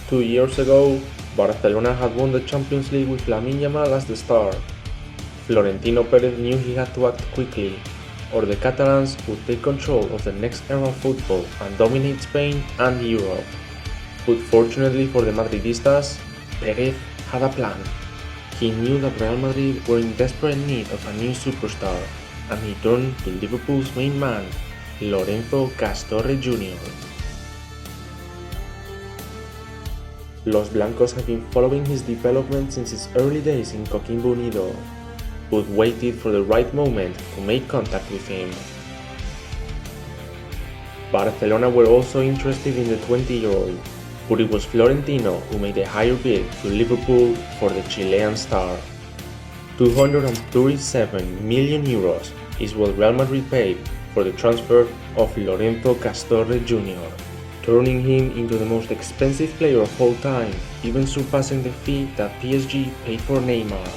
2 years ago, Barcelona had won the Champions League with Lamine Yamal as the star. Florentino Perez knew he had to act quickly, or the Catalans would take control of the next era of football and dominate Spain and Europe. But fortunately for the Madridistas, Perez had a plan. He knew that Real Madrid were in desperate need of a new superstar, and he turned to Liverpool's main man, Lorenzo Castorre Jr. Los Blancos have been following his development since his early days in Coquimbo Unido, but waited for the right moment to make contact with him. Barcelona were also interested in the 20-year-old, but it was Florentino who made a higher bid to Liverpool for the Chilean star. 237 million euros is what Real Madrid paid for the transfer of Lorenzo Castorre Jr., turning him into the most expensive player of all time, even surpassing the fee that PSG paid for Neymar.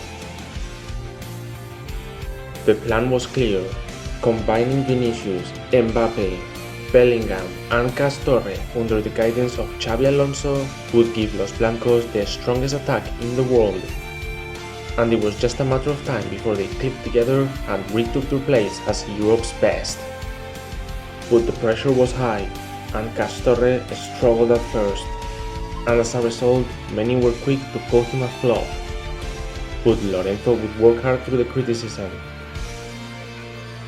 The plan was clear: combining Vinicius, Mbappe, Bellingham and Castorre under the guidance of Xabi Alonso would give Los Blancos the strongest attack in the world. And it was just a matter of time before they clicked together and retook their place as Europe's best. But the pressure was high, and Castorre struggled at first, and as a result, many were quick to call him a flop. But Lorenzo would work hard through the criticism,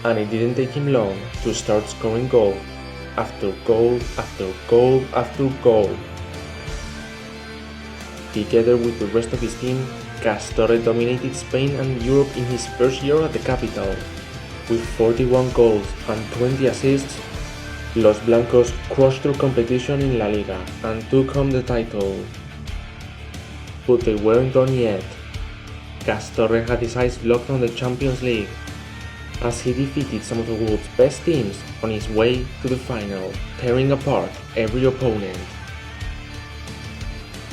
and it didn't take him long to start scoring goal after goal after goal after goal. Together with the rest of his team, Castorre dominated Spain and Europe in his first year at the capital. With 41 goals and 20 assists, Los Blancos crushed their competition in La Liga and took home the title. But they weren't done yet. Castorre had his eyes locked on the Champions League, as he defeated some of the world's best teams on his way to the final, tearing apart every opponent.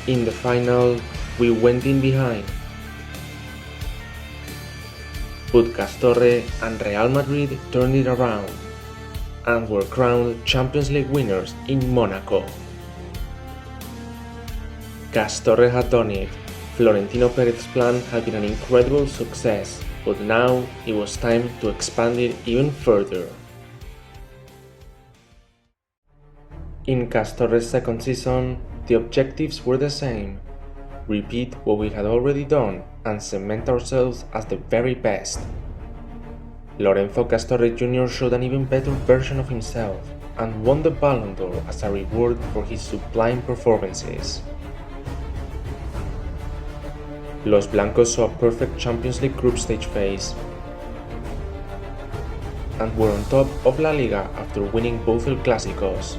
In the final, we went in behind, but Castorre and Real Madrid turned it around and were crowned Champions League winners in Monaco. Castorre had done it. Florentino Perez's plan had been an incredible success, but now it was time to expand it even further. In Castorre's second season, the objectives were the same: repeat what we had already done and cement ourselves as the very best. Lorenzo Castorre Jr. showed an even better version of himself and won the Ballon d'Or as a reward for his sublime performances. Los Blancos saw a perfect Champions League group stage phase and were on top of La Liga after winning both El Clásicos.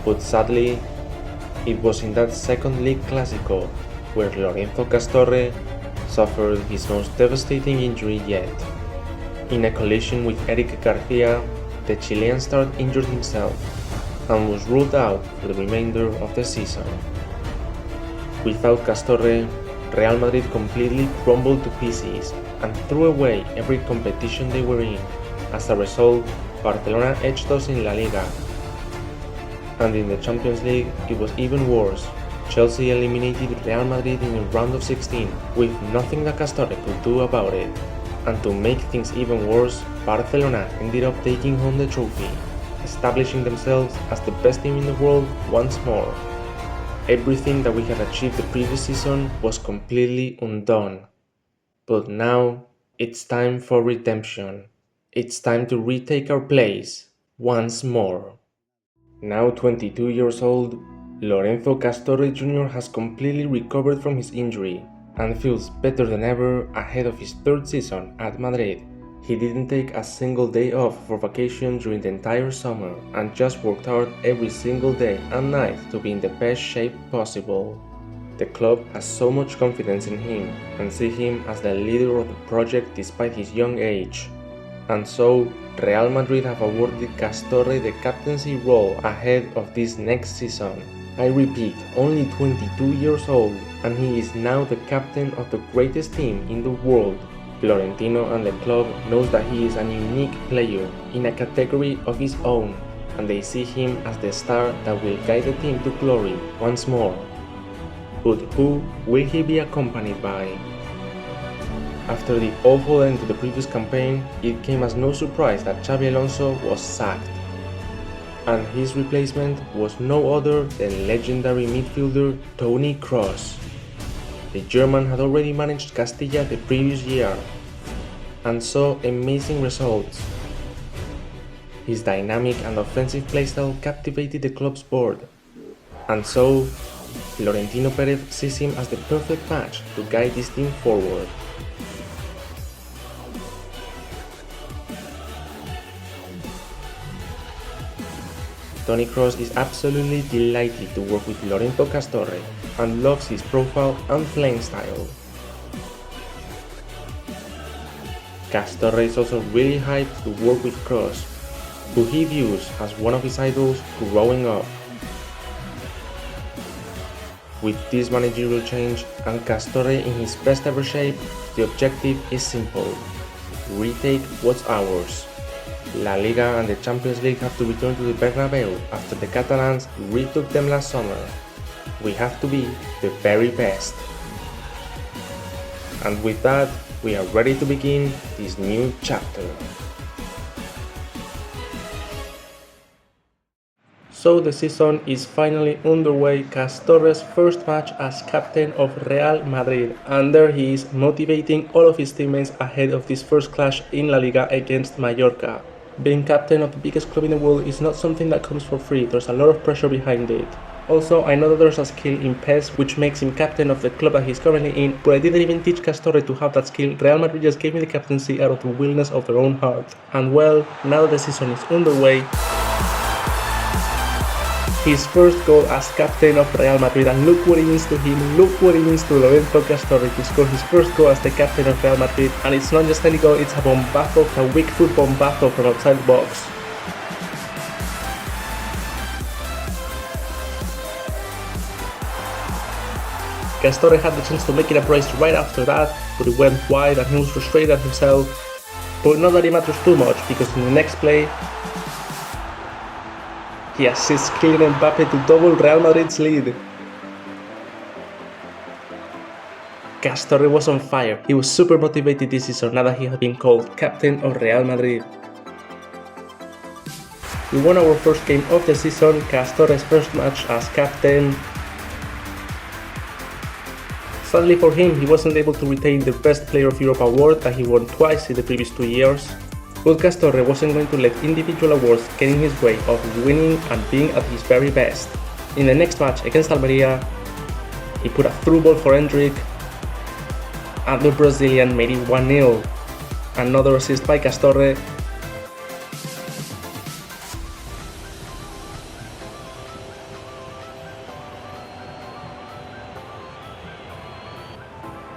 But sadly, it was in that second League Clásico where Lorenzo Castorre suffered his most devastating injury yet. In a collision with Eric Garcia, the Chilean star injured himself and was ruled out for the remainder of the season. Without Castorre, Real Madrid completely crumbled to pieces and threw away every competition they were in. As a result, Barcelona edged us in La Liga. And in the Champions League, it was even worse. Chelsea eliminated Real Madrid in the round of 16 with nothing that Castorre could do about it. And to make things even worse, Barcelona ended up taking home the trophy, establishing themselves as the best team in the world once more. Everything that we had achieved the previous season was completely undone. But now, it's time for redemption. It's time to retake our place once more. Now 22 years old, Lorenzo Castorre Jr. has completely recovered from his injury and feels better than ever ahead of his third season at Madrid. He didn't take a single day off for vacation during the entire summer and just worked hard every single day and night to be in the best shape possible. The club has so much confidence in him and see him as the leader of the project despite his young age. And so, Real Madrid have awarded Castorre the captaincy role ahead of this next season. I repeat, only 22 years old, and he is now the captain of the greatest team in the world. Florentino and the club knows that he is a unique player in a category of his own, and they see him as the star that will guide the team to glory once more. But who will he be accompanied by? After the awful end to the previous campaign, it came as no surprise that Xabi Alonso was sacked, and his replacement was no other than legendary midfielder Toni Kroos. The German had already managed Castilla the previous year and saw amazing results. His dynamic and offensive playstyle captivated the club's board, and so Florentino Perez sees him as the perfect match to guide his team forward. Toni Kroos is absolutely delighted to work with Lorenzo Castorre and loves his profile and playing style. Castorre is also really hyped to work with Kroos, who he views as one of his idols growing up. With this managerial change and Castorre in his best ever shape, the objective is simple: retake what's ours. La Liga and the Champions League have to return to the Bernabeu after the Catalans retook them last summer. We have to be the very best. And with that, we are ready to begin this new chapter. So the season is finally underway. Castorre's first match as captain of Real Madrid, and there he is motivating all of his teammates ahead of this first clash in La Liga against Mallorca. Being captain of the biggest club in the world is not something that comes for free, there's a lot of pressure behind it. Also, I know that there's a skill in PES which makes him captain of the club that he's currently in, but I didn't even teach Castorre to have that skill. Real Madrid just gave me the captaincy out of the willingness of their own heart. And well, now that the season is underway, his first goal as captain of Real Madrid, and look what it means to him, look what it means to Lorenzo Castorre to score his first goal as the captain of Real Madrid. And it's not just any goal, it's a bombazo, a weak foot bombazo from outside the box. Castorre had the chance to make it a brace right after that, but it went wide and he was frustrated at himself. But not that it matters too much, because in the next play, he assists Kylian Mbappe to double Real Madrid's lead. Castorre was on fire. He was super motivated this season now that he had been called captain of Real Madrid. We won our first game of the season, Castorre's first match as captain. Sadly for him, he wasn't able to retain the Best Player of Europe award that he won twice in the previous 2 years. But Castorre wasn't going to let individual awards get in his way of winning and being at his very best. In the next match against Almeria, he put a through ball for Hendrik, and the Brazilian made it 1-0. Another assist by Castorre.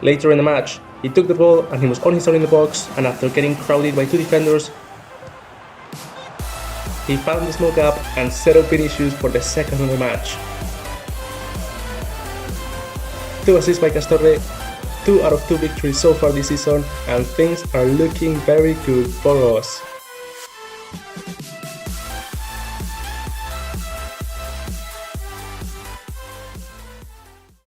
Later in the match, he took the ball and he was on his own in the box, and after getting crowded by two defenders, he found the small gap and set up Vinicius for the second of the match. 2 assists by Castorre, 2 out of 2 victories so far this season, and things are looking very good for us.